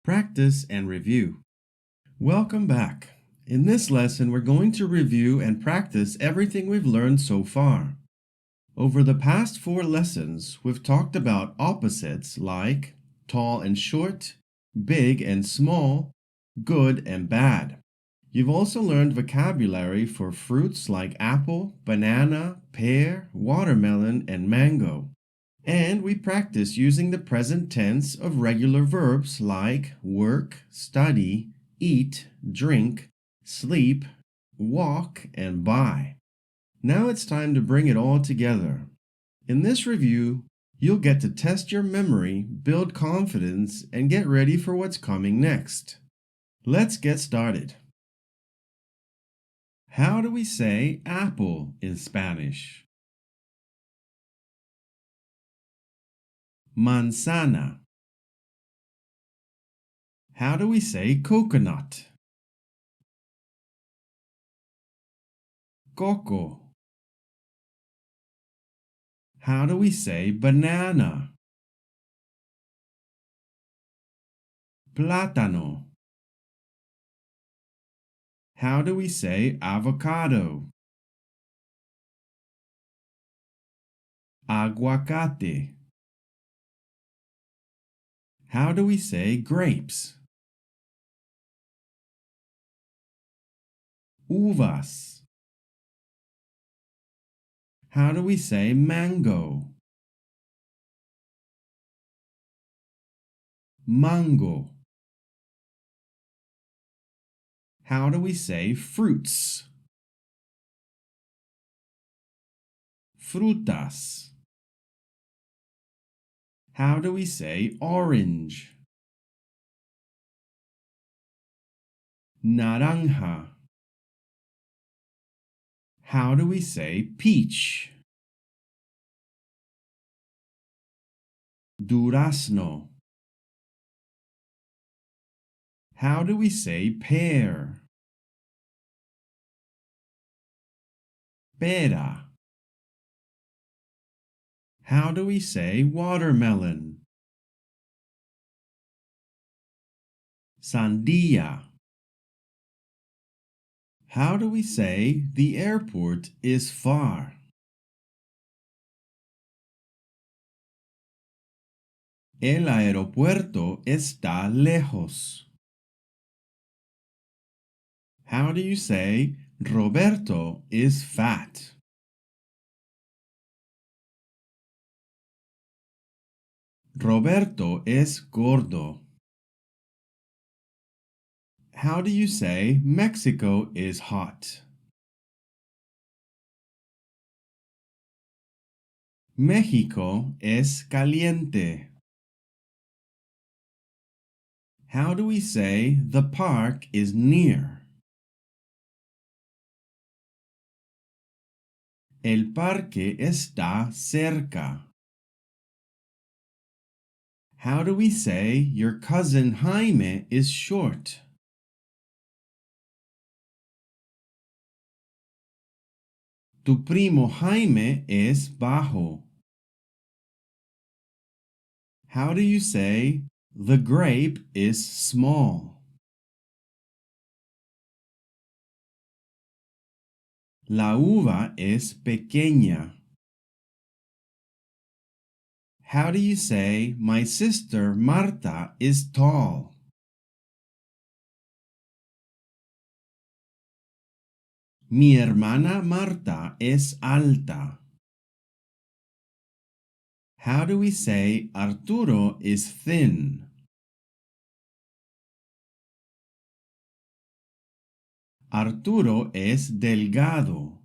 Practice and review. Welcome back. In this lesson, we're going to review and practice everything we've learned so far. Over the past 4 lessons, we've talked about opposites like tall and short, big and small, good and bad. You've also learned vocabulary for fruits like apple, banana, pear, watermelon, and mango. And we practice using the present tense of regular verbs like work, study, eat, drink, sleep, walk, and buy. Now it's time to bring it all together. In this review, you'll get to test your memory, build confidence, and get ready for what's coming next. Let's get started. How do we say apple in Spanish? Manzana. How do we say coconut? Coco. How do we say banana? Plátano. How do we say avocado? Aguacate. How do we say grapes? Uvas. How do we say mango? Mango. How do we say fruits? Frutas. How do we say orange? Naranja. How do we say peach? Durazno. How do we say pear? Pera. How do we say watermelon? Sandía. How do we say the airport is far? El aeropuerto está lejos. How do you say Roberto is fat? Roberto es gordo. How do you say Mexico is hot? México es caliente. How do we say the park is near? El parque está cerca. How do we say your cousin Jaime is short? Tu primo Jaime es bajo. How do you say the grape is small? La uva es pequeña. How do you say my sister Marta is tall? Mi hermana Marta es alta. How do we say Arturo is thin? Arturo es delgado.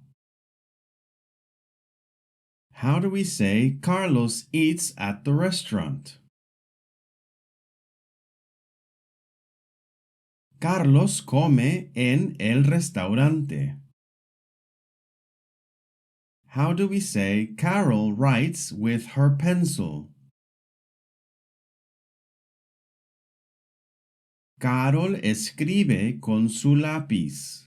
How do we say Carlos eats at the restaurant? Carlos come en el restaurante. How do we say Carol writes with her pencil? Carol escribe con su lápiz.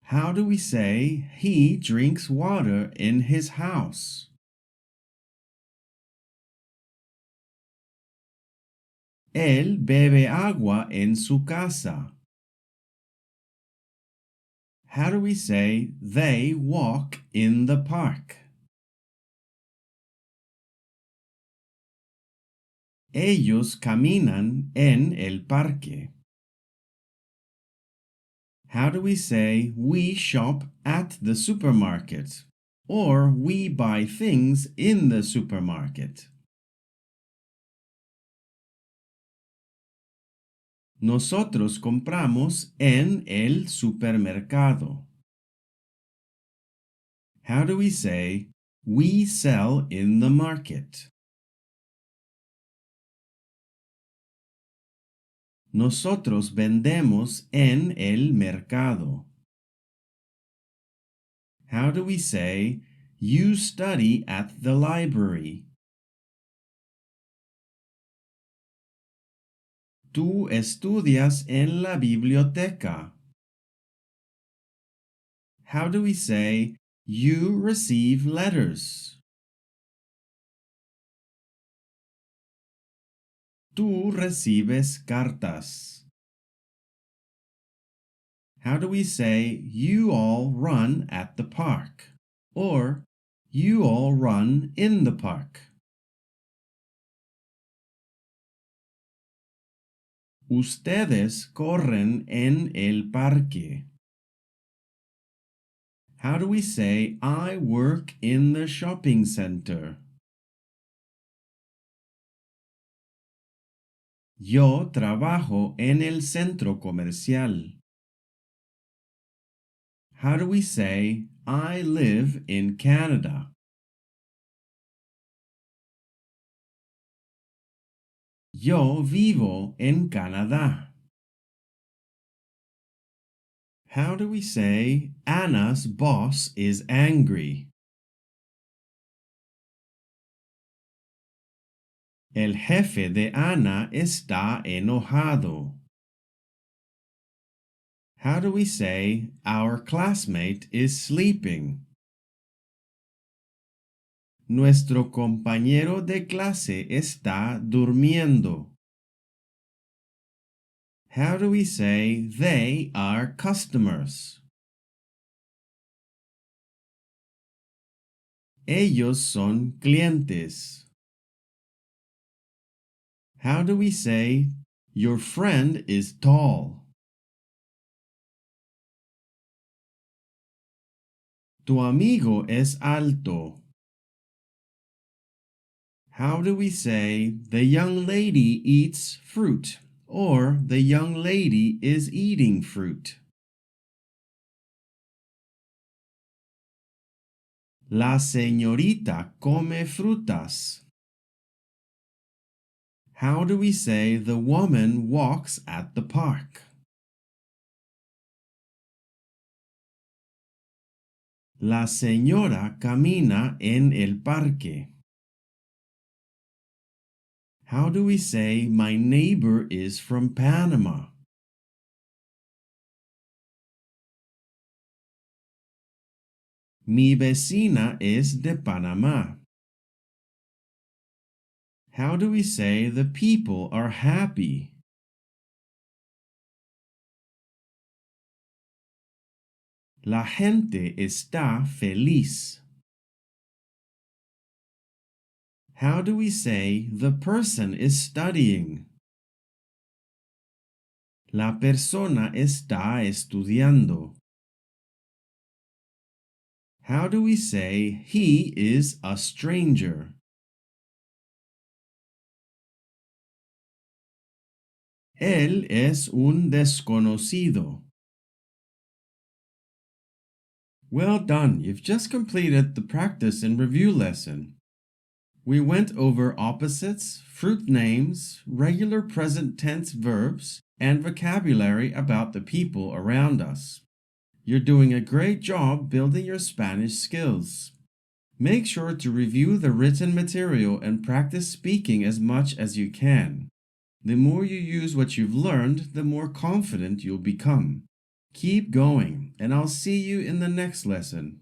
How do we say he drinks water in his house? Él bebe agua en su casa. How do we say they walk in the park? Ellos caminan en el parque. How do we say we shop at the supermarket? Or we buy things in the supermarket? Nosotros compramos en el supermercado. How do we say we sell in the market? Nosotros vendemos en el mercado. How do we say you study at the library? Tú estudias en la biblioteca. How do we say you receive letters? Tú recibes cartas. How do we say you all run at the park? Or you all run in the park? Ustedes corren en el parque. How do we say I work in the shopping center? Yo trabajo en el centro comercial. How do we say I live in Canada? Yo vivo en Canadá. How do we say Anna's boss is angry? El jefe de Ana está enojado. How do we say our classmate is sleeping? Nuestro compañero de clase está durmiendo. How do we say they are customers? Ellos son clientes. How do we say your friend is tall? Tu amigo es alto. How do we say the young lady eats fruit? Or the young lady is eating fruit? La señorita come frutas. How do we say the woman walks at the park? La señora camina en el parque. How do we say my neighbor is from Panama? Mi vecina es de Panamá. How do we say the people are happy? La gente está feliz. How do we say the person is studying? La persona está estudiando. How do we say he is a stranger? Él es un desconocido. Well done, you've just completed the practice and review lesson. We went over opposites, fruit names, regular present tense verbs, and vocabulary about the people around us. You're doing a great job building your Spanish skills. Make sure to review the written material and practice speaking as much as you can. The more you use what you've learned, the more confident you'll become. Keep going, and I'll see you in the next lesson.